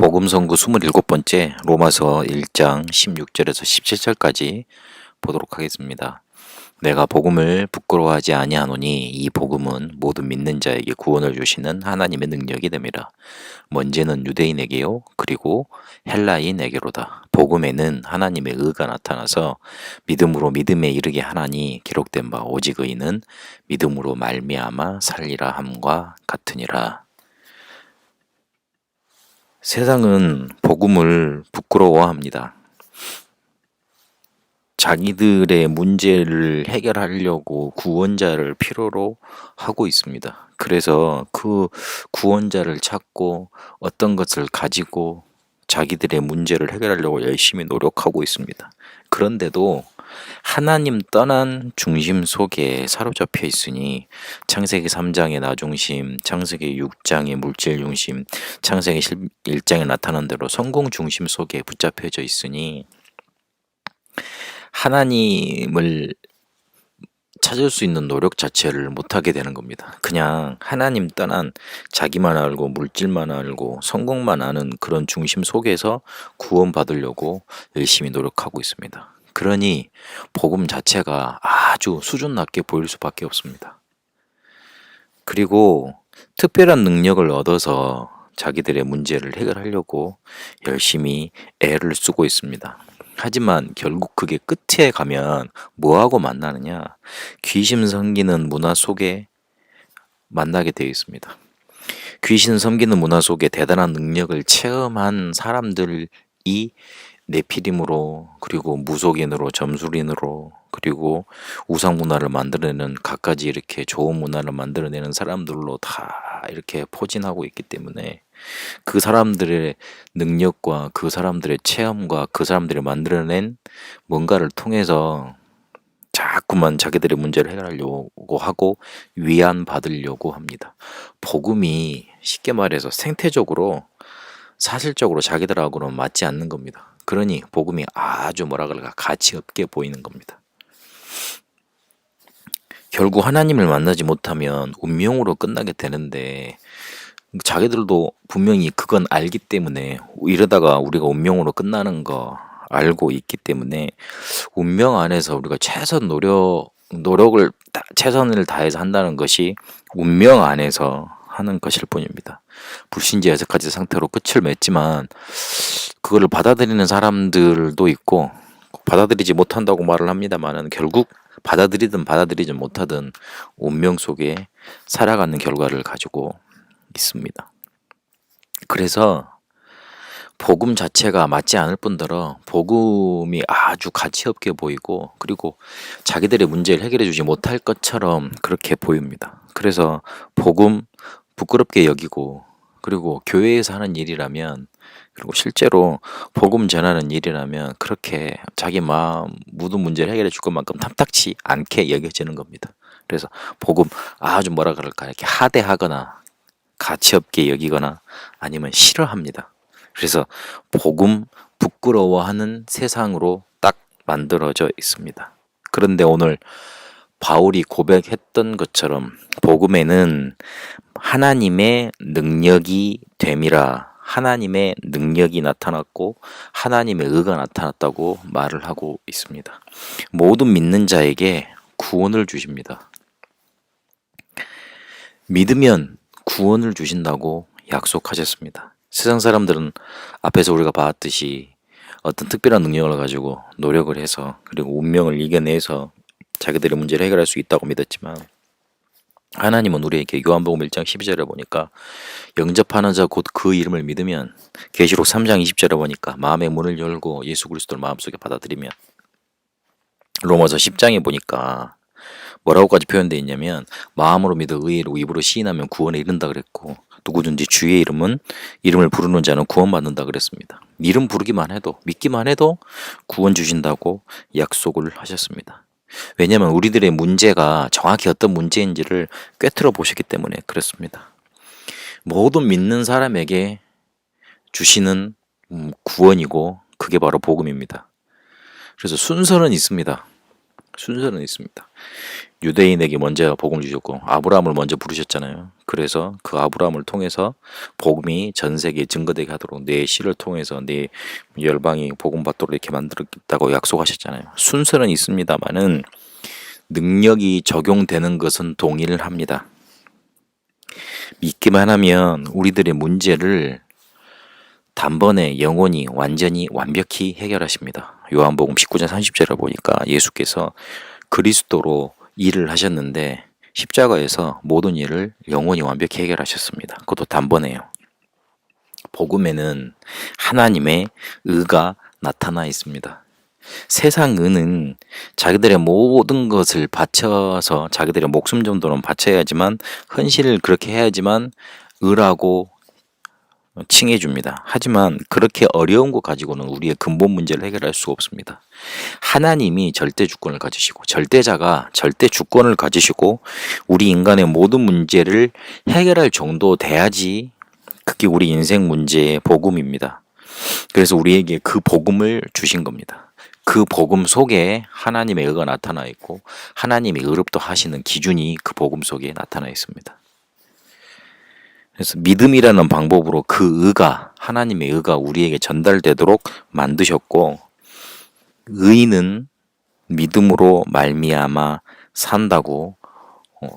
복음성구 27번째 로마서 1장 16절에서 17절까지 보도록 하겠습니다. 내가 복음을 부끄러워하지 아니하노니 이 복음은 모든 믿는 자에게 구원을 주시는 하나님의 능력이 됨이라. 먼저는 유대인에게요 그리고 헬라인에게로다. 복음에는 하나님의 의가 나타나서 믿음으로 믿음에 이르게 하나니 기록된 바 오직 의인은 믿음으로 말미암아 살리라 함과 같으니라. 세상은 복음을 부끄러워합니다. 자기들의 문제를 해결하려고 구원자를 필요로 하고 있습니다. 그래서 그 구원자를 찾고 어떤 것을 가지고 자기들의 문제를 해결하려고 열심히 노력하고 있습니다. 그런데도 하나님 떠난 중심 속에 사로잡혀 있으니 창세기 3장의 나 중심, 창세기 6장의 물질 중심, 창세기 1장에 나타난 대로 성공 중심 속에 붙잡혀져 있으니 하나님을 찾을 수 있는 노력 자체를 못하게 되는 겁니다. 그냥 하나님 떠난 자기만 알고 물질만 알고 성공만 아는 그런 중심 속에서 구원받으려고 열심히 노력하고 있습니다. 그러니 복음 자체가 아주 수준 낮게 보일 수밖에 없습니다. 그리고 특별한 능력을 얻어서 자기들의 문제를 해결하려고 열심히 애를 쓰고 있습니다. 하지만 결국 그게 끝에 가면 뭐하고 만나느냐? 귀신 섬기는 문화 속에 만나게 되어 있습니다. 귀신 섬기는 문화 속에 대단한 능력을 체험한 사람들이 네피림으로 그리고 무속인으로 점술인으로 그리고 우상 문화를 만들어내는 갖가지 이렇게 좋은 문화를 만들어내는 사람들로 다 이렇게 포진하고 있기 때문에 그 사람들의 능력과 그 사람들의 체험과 그 사람들이 만들어낸 뭔가를 통해서 자꾸만 자기들의 문제를 해결하려고 하고 위안받으려고 합니다. 복음이 쉽게 말해서 생태적으로 사실적으로 자기들하고는 맞지 않는 겁니다. 그러니 복음이 아주 뭐라 그럴까 가치 없게 보이는 겁니다. 결국 하나님을 만나지 못하면 운명으로 끝나게 되는데 자기들도 분명히 그건 알기 때문에 이러다가 우리가 운명으로 끝나는 거 알고 있기 때문에 운명 안에서 우리가 노력을 최선을 다해서 한다는 것이 운명 안에서 하는 것일 뿐입니다. 불신지 여섯 가지 상태로 끝을 맺지만 그거를 받아들이는 사람들도 있고 받아들이지 못한다고 말을 합니다만은 결국 받아들이든 받아들이지 못하든 운명 속에 살아가는 결과를 가지고 있습니다. 그래서 복음 자체가 맞지 않을 뿐더러 복음이 아주 가치 없게 보이고 그리고 자기들의 문제를 해결해 주지 못할 것처럼 그렇게 보입니다. 그래서 복음 부끄럽게 여기고 그리고 교회에서 하는 일이라면 그리고 실제로 복음 전하는 일이라면 그렇게 자기 마음 모든 문제를 해결해 줄 것만큼 탐탁치 않게 여겨지는 겁니다. 그래서 복음 아주 뭐라 그럴까 이렇게 하대하거나 가치 없게 여기거나 아니면 싫어합니다. 그래서 복음 부끄러워하는 세상으로 딱 만들어져 있습니다. 그런데 오늘 바울이 고백했던 것처럼 복음에는 하나님의 능력이 됨이라 하나님의 능력이 나타났고 하나님의 의가 나타났다고 말을 하고 있습니다. 모든 믿는 자에게 구원을 주십니다. 믿으면 구원을 주신다고 약속하셨습니다. 세상 사람들은 앞에서 우리가 봤듯이 어떤 특별한 능력을 가지고 노력을 해서 그리고 운명을 이겨내서 자기들의 문제를 해결할 수 있다고 믿었지만 하나님은 우리에게 요한복음 1장 12절에 보니까 영접하는 자 곧 그 이름을 믿으면 계시록 3장 20절에 보니까 마음의 문을 열고 예수 그리스도를 마음속에 받아들이면 로마서 10장에 보니까 뭐라고까지 표현되어 있냐면 마음으로 믿어 의로 입으로 시인하면 구원에 이른다 그랬고 누구든지 주의 이름을 부르는 자는 구원받는다 그랬습니다. 이름 부르기만 해도 믿기만 해도 구원 주신다고 약속을 하셨습니다. 왜냐하면 우리들의 문제가 정확히 어떤 문제인지를 꿰뚫어 보셨기 때문에 그렇습니다. 모든 믿는 사람에게 주시는 구원이고 그게 바로 복음입니다. 그래서 순서는 있습니다. 순서는 있습니다. 유대인에게 먼저 복음을 주셨고 아브라함을 먼저 부르셨잖아요. 그래서 그 아브라함을 통해서 복음이 전 세계에 증거되게 하도록 내 씨를 통해서 내 열방이 복음 받도록 이렇게 만들었다고 약속하셨잖아요. 순서는 있습니다만은 능력이 적용되는 것은 동일합니다. 믿기만 하면 우리들의 문제를 단번에 영원히 완전히 완벽히 해결하십니다. 요한복음 19장 30절을 보니까 예수께서 그리스도로 일을 하셨는데 십자가에서 모든 일을 영원히 완벽히 해결하셨습니다. 그것도 단번에요. 복음에는 하나님의 의가 나타나 있습니다. 세상 의는 자기들의 모든 것을 바쳐서 자기들의 목숨 정도는 바쳐야지만 헌신을 그렇게 해야지만 의라고 칭해줍니다. 하지만 그렇게 어려운 거 가지고는 우리의 근본 문제를 해결할 수 없습니다. 하나님이 절대 주권을 가지시고 절대자가 절대 주권을 가지시고 우리 인간의 모든 문제를 해결할 정도 돼야지 그게 우리 인생 문제의 복음입니다. 그래서 우리에게 그 복음을 주신 겁니다. 그 복음 속에 하나님의 의가 나타나 있고 하나님이 의롭다 하시는 기준이 그 복음 속에 나타나 있습니다. 그래서 믿음이라는 방법으로 그 의가 하나님의 의가 우리에게 전달되도록 만드셨고 의인은 믿음으로 말미암아 산다고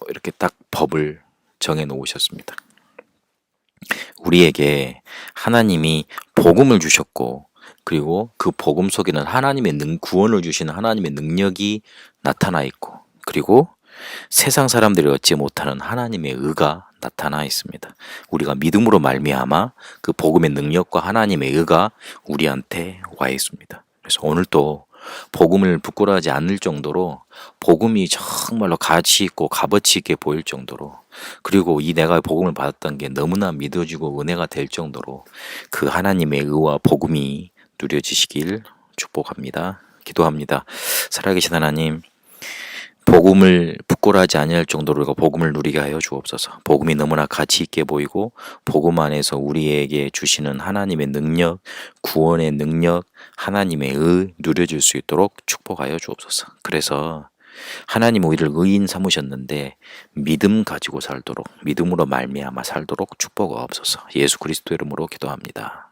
이렇게 딱 법을 정해 놓으셨습니다. 우리에게 하나님이 복음을 주셨고 그리고 그 복음 속에는 하나님의 구원을 주시는 하나님의 능력이 나타나 있고 그리고 세상 사람들이 얻지 못하는 하나님의 의가 나타나 있습니다. 우리가 믿음으로 말미암아 그 복음의 능력과 하나님의 의가 우리한테 와 있습니다. 그래서 오늘도 복음을 부끄러워하지 않을 정도로 복음이 정말로 가치 있고 값어치 있게 보일 정도로 그리고 이 내가 복음을 받았던 게 너무나 믿어지고 은혜가 될 정도로 그 하나님의 의와 복음이 누려지시길 축복합니다. 기도합니다. 살아계신 하나님, 복음을 부끄러워하지 아니할 정도로 우리가 복음을 누리게 하여 주옵소서. 복음이 너무나 가치 있게 보이고 복음 안에서 우리에게 주시는 하나님의 능력, 구원의 능력, 하나님의 의 누려질 수 있도록 축복하여 주옵소서. 그래서 하나님 우리를 의인 삼으셨는데 믿음 가지고 살도록 믿음으로 말미암아 살도록 축복하옵소서. 예수 그리스도 이름으로 기도합니다.